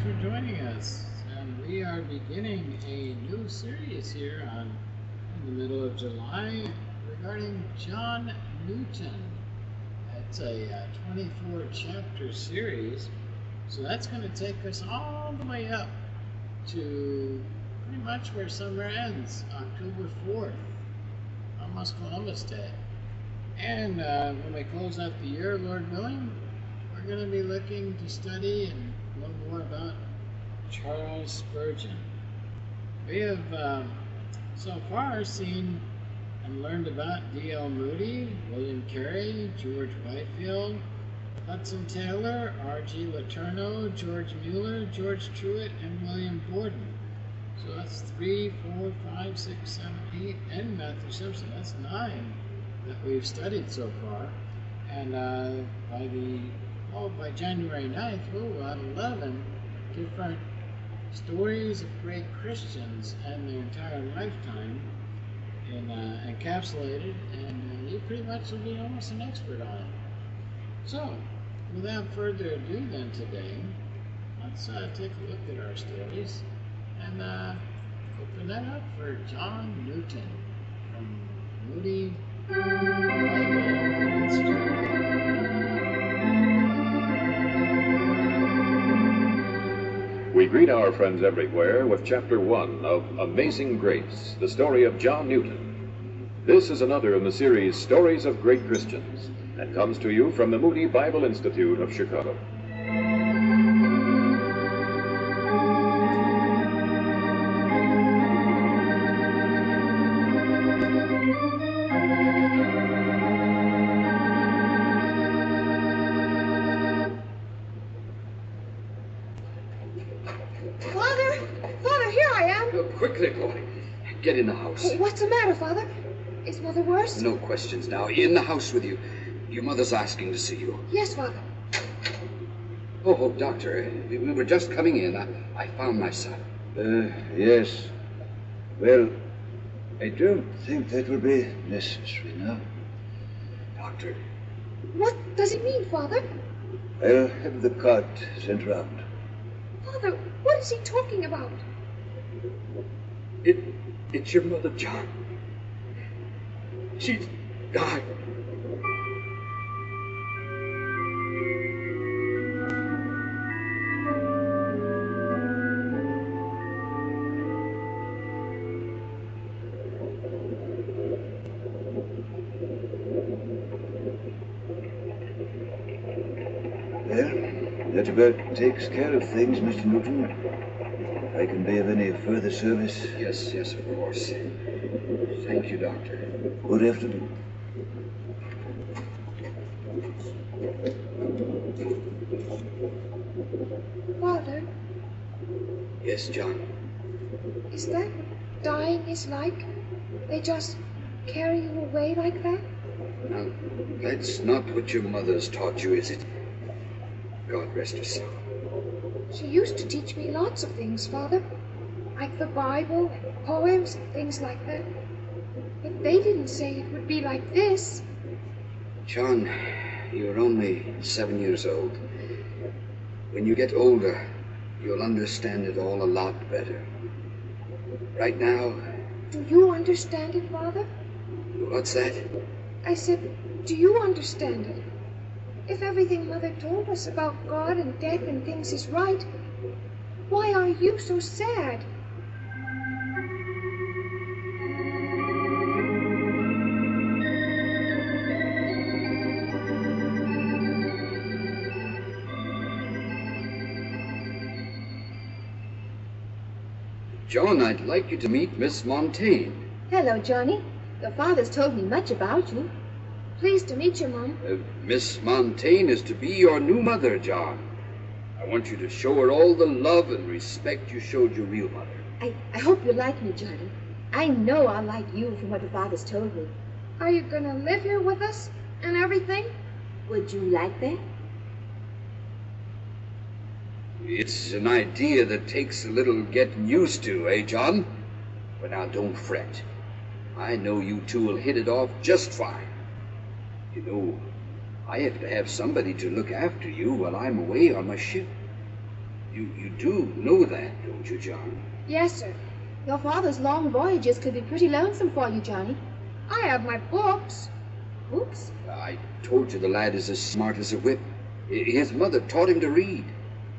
for joining us. And we are beginning a new series here in the middle of July regarding John Newton. It's a 24-chapter series, so that's going to take us all the way up to pretty much where summer ends, October 4th, almost Columbus Day. And when we close out the year, Lord willing, we're going to be looking to study and learn more about Charles Spurgeon. We have so far seen and learned about D.L. Moody, William Carey, George Whitefield, Hudson Taylor, R.G. Letourneau, George Mueller, George Truett, and William Gordon. So that's 3, 4, 5, 6, 7, 8, and Matthew Simpson. That's 9 that we've studied so far. And by January 9th, we'll have 11 different stories of great Christians and their entire lifetime encapsulated, and you pretty much will be almost an expert on it. So, without further ado then today, let's take a look at our stories and open that up for John Newton from Moody Bible Institute. We greet our friends everywhere with Chapter 1 of Amazing Grace, the story of John Newton. This is another in the series Stories of Great Christians, and comes to you from the Moody Bible Institute of Chicago. Quickly, boy. Get in the house. What's the matter, Father? Is Mother worse? No questions now. In the house with you. Your mother's asking to see you. Yes, Father. Oh, Doctor, we were just coming in. I found my son. Yes. Well, I don't think that will be necessary now. Doctor. What does it mean, Father? I'll have the cart sent round. Father, what is he talking about? It's your mother, John. She's died. Well, that about takes care of things, Mr. Newton. If I can be of any further service. Yes, of course. Thank you, Doctor. Good afternoon. Father? Yes, John? Is that what dying is like? They just carry you away like that? Now, that's not what your mother's taught you, is it? God rest her soul. She used to teach me lots of things, Father, like the Bible and poems and things like that. But they didn't say it would be like this. John, you're only 7 years old. When you get older, you'll understand it all a lot better. Right now... Do you understand it, Father? What's that? I said, do you understand it? If everything Mother told us about God and death and things is right, why are you so sad? John, I'd like you to meet Miss Montaigne. Hello, Johnny. Your father's told me much about you. Pleased to meet you, Mom. Miss Montaigne is to be your new mother, John. I want you to show her all the love and respect you showed your real mother. I hope you like me, Johnny. I know I'll like you from what the father's told me. Are you going to live here with us and everything? Would you like that? It's an idea that takes a little getting used to, eh, John? But now, don't fret. I know you two will hit it off just fine. You know, I have to have somebody to look after you while I'm away on my ship. You do know that, don't you, John? Yes, sir. Your father's long voyages could be pretty lonesome for you, Johnny. I have my books. Oops. I told you the lad is as smart as a whip. His mother taught him to read,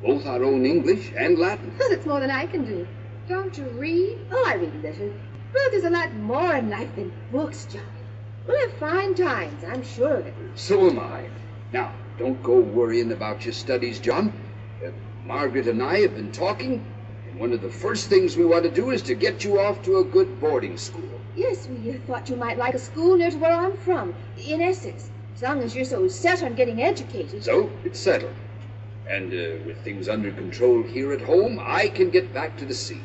both our own English and Latin. That's more than I can do. Don't you read? Oh, I read a little. But there's a lot more in life than books, Johnny. We'll have fine times, I'm sure of it. So am I. Now, don't go worrying about your studies, John. Margaret and I have been talking, and one of the first things we want to do is to get you off to a good boarding school. Yes, we thought you might like a school near to where I'm from, in Essex, as long as you're so set on getting educated. So, it's settled. And with things under control here at home, I can get back to the sea.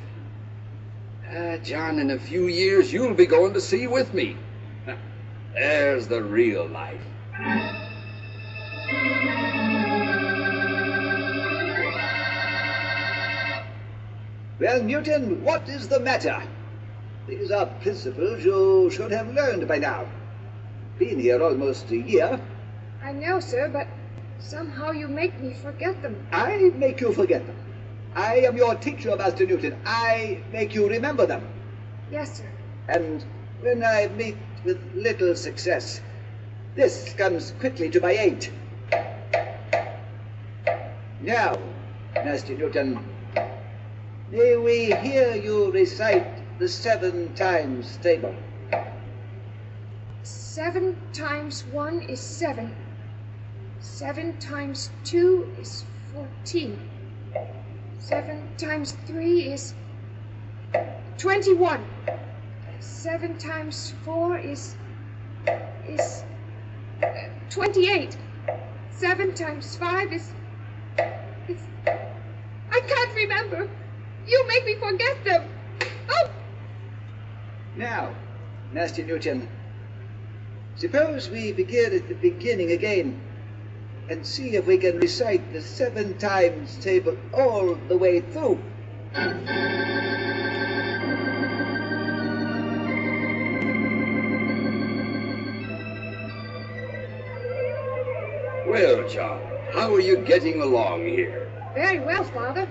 John, in a few years, you'll be going to sea with me. There's the real life. Well, Newton, what is the matter? These are principles you should have learned by now. Been here almost a year. I know, sir, but somehow you make me forget them. I make you forget them. I am your teacher, Master Newton. I make you remember them. Yes, sir. And when I meet with little success, this comes quickly to my aid. Now, Master Newton, may we hear you recite the 7 times table? 7 times 1 is 7. 7 times 2 is 14. 7 times 3 is 21. 7 times 4 is 28. 7 times 5 is I can't remember. You make me forget them. Oh! Now, Master Newton, suppose we begin at the beginning again and see if we can recite the 7 times table all the way through. Well, John, how are you getting along here? Very well, Father.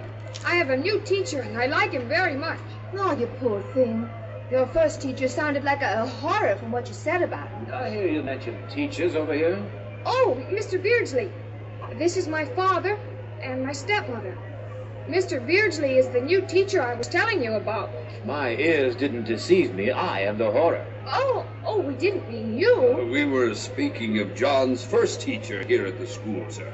I have a new teacher, and I like him very much. Oh, you poor thing. Your first teacher sounded like a horror from what you said about him. I hear you mention teachers over here. Oh, Mr. Beardsley. This is my father and my stepmother. Mr. Beardsley is the new teacher I was telling you about. My ears didn't deceive me. I am the horror. Oh, we didn't mean you. We were speaking of John's first teacher here at the school, sir.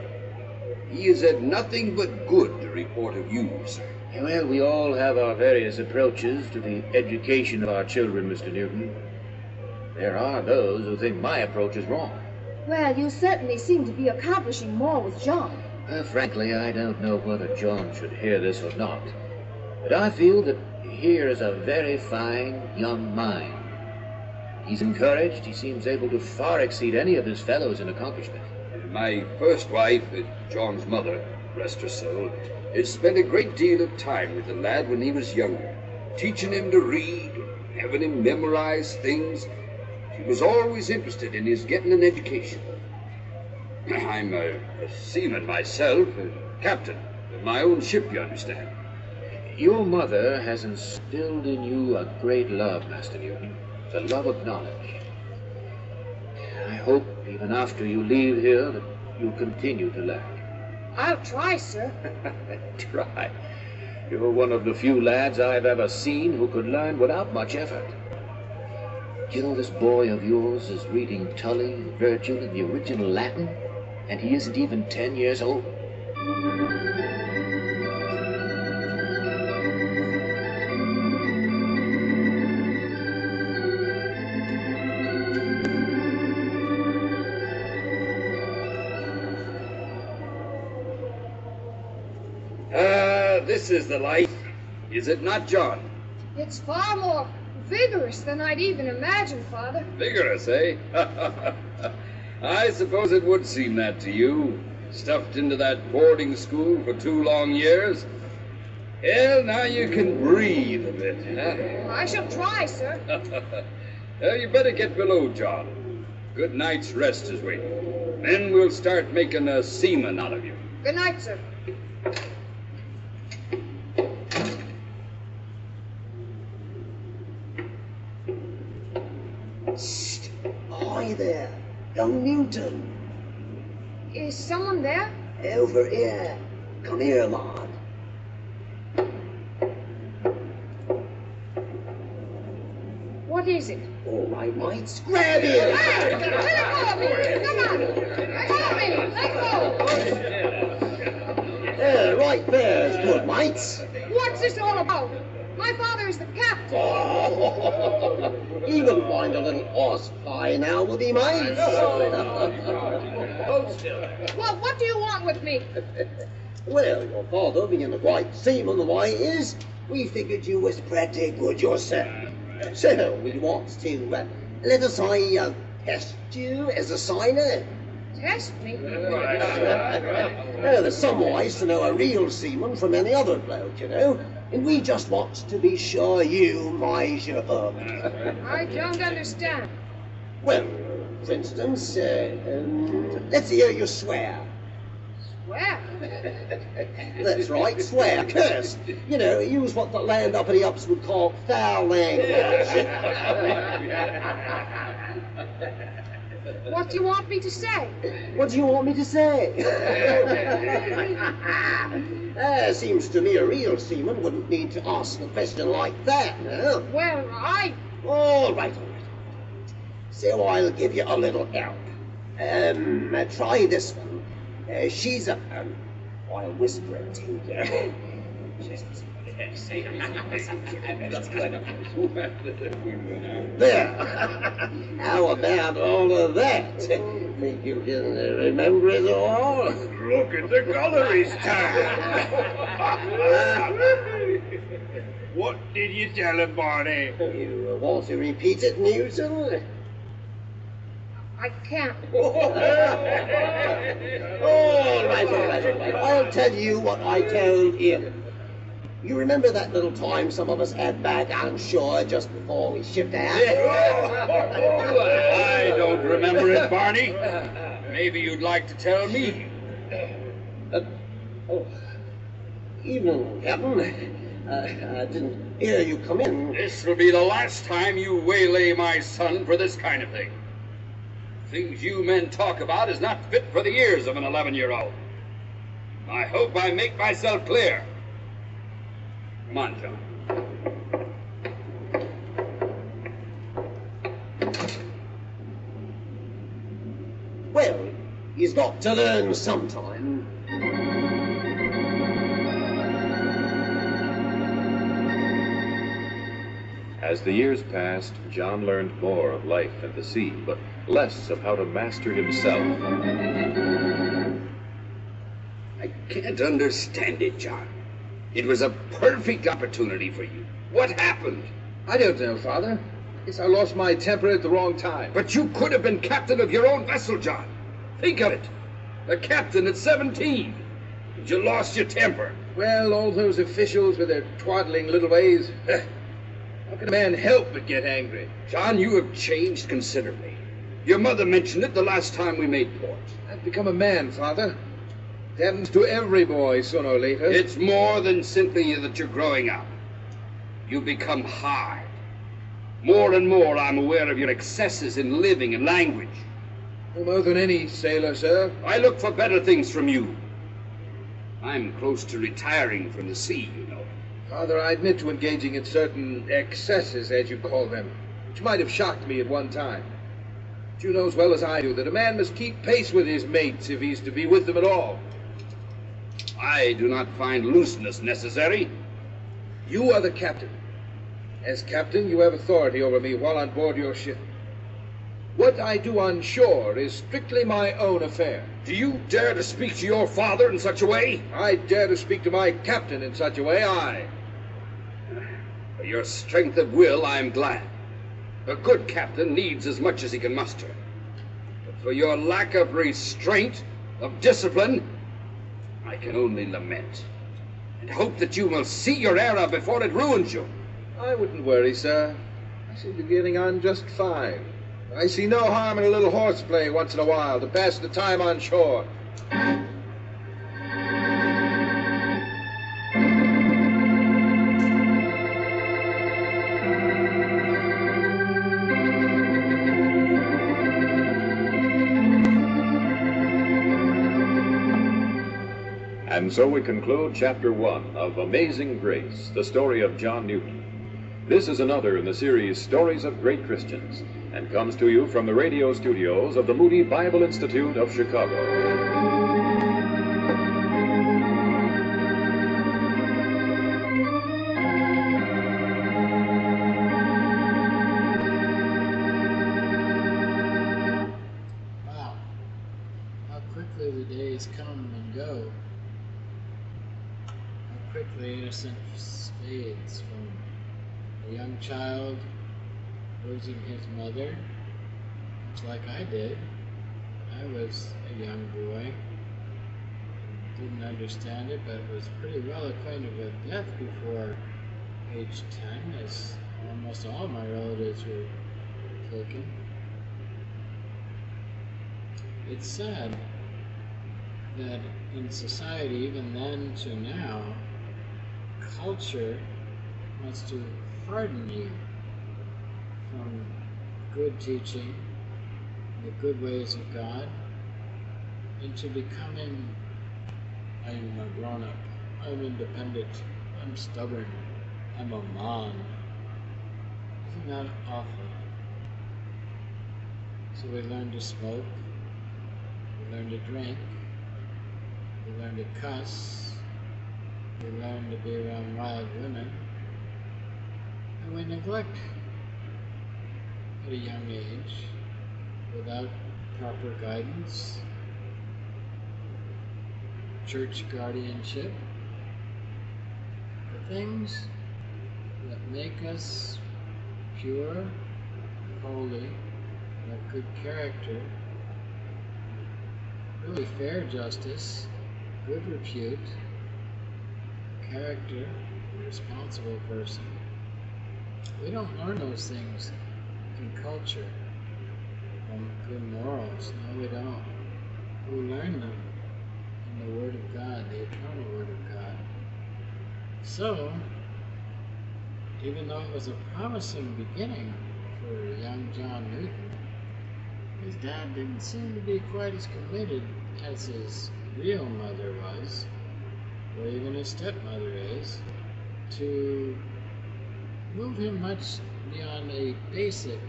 He has had nothing but good to report of you, sir. Well, we all have our various approaches to the education of our children, Mr. Newton. There are those who think my approach is wrong. Well, you certainly seem to be accomplishing more with John. Frankly, I don't know whether John should hear this or not. But I feel that here is a very fine young mind. He's encouraged. He seems able to far exceed any of his fellows in accomplishment. My first wife, John's mother, rest her soul, had spent a great deal of time with the lad when he was younger, teaching him to read, having him memorize things. She was always interested in his getting an education. I'm a seaman myself, a captain of my own ship, you understand. Your mother has instilled in you a great love, Master Newton, the love of knowledge. I hope, even after you leave here, that you'll continue to learn. I'll try, sir. Try. You're one of the few lads I've ever seen who could learn without much effort. You know, this boy of yours is reading Tully and Virgil in the original Latin, and he isn't even 10 years old. This is the life, is it not, John? It's far more vigorous than I'd even imagined, Father. Vigorous, eh? I suppose it would seem that to you, stuffed into that boarding school for 2 long years. Well, now you can breathe a bit, huh? I shall try, sir. You better get below, John. Good night's rest is waiting. Then we'll start making a seaman out of you. Good night, sir. there. Young Newton. Is someone there? Over here. Come here, Maud. What is it? All right, mates. Grab him! Hey, let go of me! Come on! Follow me! Let go! Right there's good, mates. What's this all about? My father is the captain. He wouldn't mind a little horse fly now, would he, mates? Well, what do you want with me? Well, your father being a great seaman the way he is, we figured you was pretty good yourself. So we want to, let us say, test you as a sailor. Test me? There's some ways to know a real seaman from any other bloke, you know, and we just want to be sure you measure up. I don't understand. Well, for instance, let's hear you swear. Swear? That's right, swear, curse. You know, use what the land up in the ups would call foul language. What do you want me to say? What do you want me to say? Seems to me a real seaman wouldn't need to ask a question like that, no? Well, All right. So I'll give you a little help. Try this one. She's a... I'll whisper it to you. There. How about all of that? Think you can remember it all? Look at the galleries, Tom. What did you tell him, Barney? You want to repeat it, Newton? I can't. All right. I'll tell you what I told him. You remember that little time some of us had back on shore just before we shipped out? I don't remember it, Barney. Maybe you'd like to tell me. Evening, Captain. I didn't hear you come in. This will be the last time you waylay my son for this kind of thing. Things you men talk about is not fit for the ears of an 11-year-old. I hope I make myself clear. Come on, John. Well, he's got to learn sometime. As the years passed, John learned more of life at the sea, but less of how to master himself. I can't understand it, John. It was a perfect opportunity for you. What happened? I don't know, Father. Guess I lost my temper at the wrong time. But you could have been captain of your own vessel, John. Think of it. A captain at 17. And you lost your temper. Well, all those officials with their twaddling little ways. How can a man help but get angry? John, you have changed considerably. Your mother mentioned it the last time we made port. I've become a man, Father. It happens to every boy sooner or later. It's more than simply that you're growing up. You become hard. More and more I'm aware of your excesses in living and language. No more than any sailor, sir. I look for better things from you. I'm close to retiring from the sea, you know. Father, I admit to engaging in certain excesses, as you call them, which might have shocked me at one time. But you know as well as I do that a man must keep pace with his mates if he's to be with them at all. I do not find looseness necessary. You are the captain. As captain, you have authority over me while on board your ship. What I do on shore is strictly my own affair. Do you dare to speak to your father in such a way? I dare to speak to my captain in such a way, aye. For your strength of will, I am glad. A good captain needs as much as he can muster. But for your lack of restraint, of discipline, I can only lament. And hope that you will see your error before it ruins you. I wouldn't worry, sir. I seem to be getting on just fine. I see no harm in a little horseplay once in a while to pass the time on shore. And so we conclude Chapter 1 of Amazing Grace, the story of John Newton. This is another in the series Stories of Great Christians, and comes to you from the radio studios of the Moody Bible Institute of Chicago. Come and go. How quickly innocence fades from a young child losing his mother, much like I did. I was a young boy, didn't understand it, but was pretty well acquainted with death before age 10, as almost all my relatives were taken. It's sad that in society, even then to now, culture wants to harden you from good teaching, the good ways of God, into becoming, I'm a grown-up, I'm independent, I'm stubborn, I'm a man. Isn't that awful? So we learn to smoke, we learn to drink, we learn to cuss, we learn to be around wild women, and we neglect at a young age, without proper guidance, church guardianship, the things that make us pure, holy, and of good character, really fair justice, good repute, character, a responsible person. We don't learn those things in culture, from good morals. No, we don't. We learn them in the Word of God, the eternal Word of God. So, even though it was a promising beginning for young John Newton, his dad didn't seem to be quite as committed as his real mother was, or even his stepmother is, to move him much beyond a basic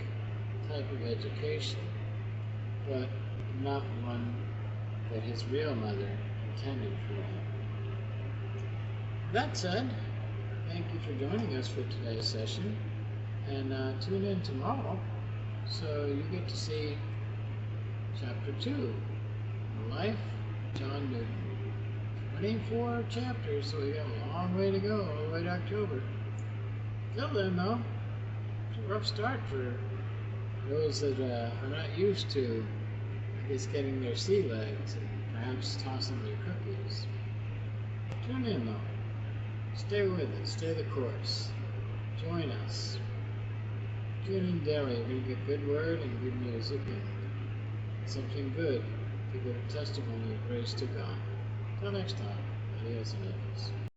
type of education, but not one that his real mother intended for him. That said, thank you for joining us for today's session, and tune in tomorrow so you get to see Chapter 2, The Life of John Newton. 24 chapters, so we got a long way to go, all the way to October. Till then, though, it's a rough start for those that are not used to, I guess, getting their sea legs and perhaps tossing their cookies. Tune in, though. Stay with us. Stay the course. Join us. Tune in daily. We're going to get good word and good music and something good to give a testimony of grace to God. Till next time, adios and adios.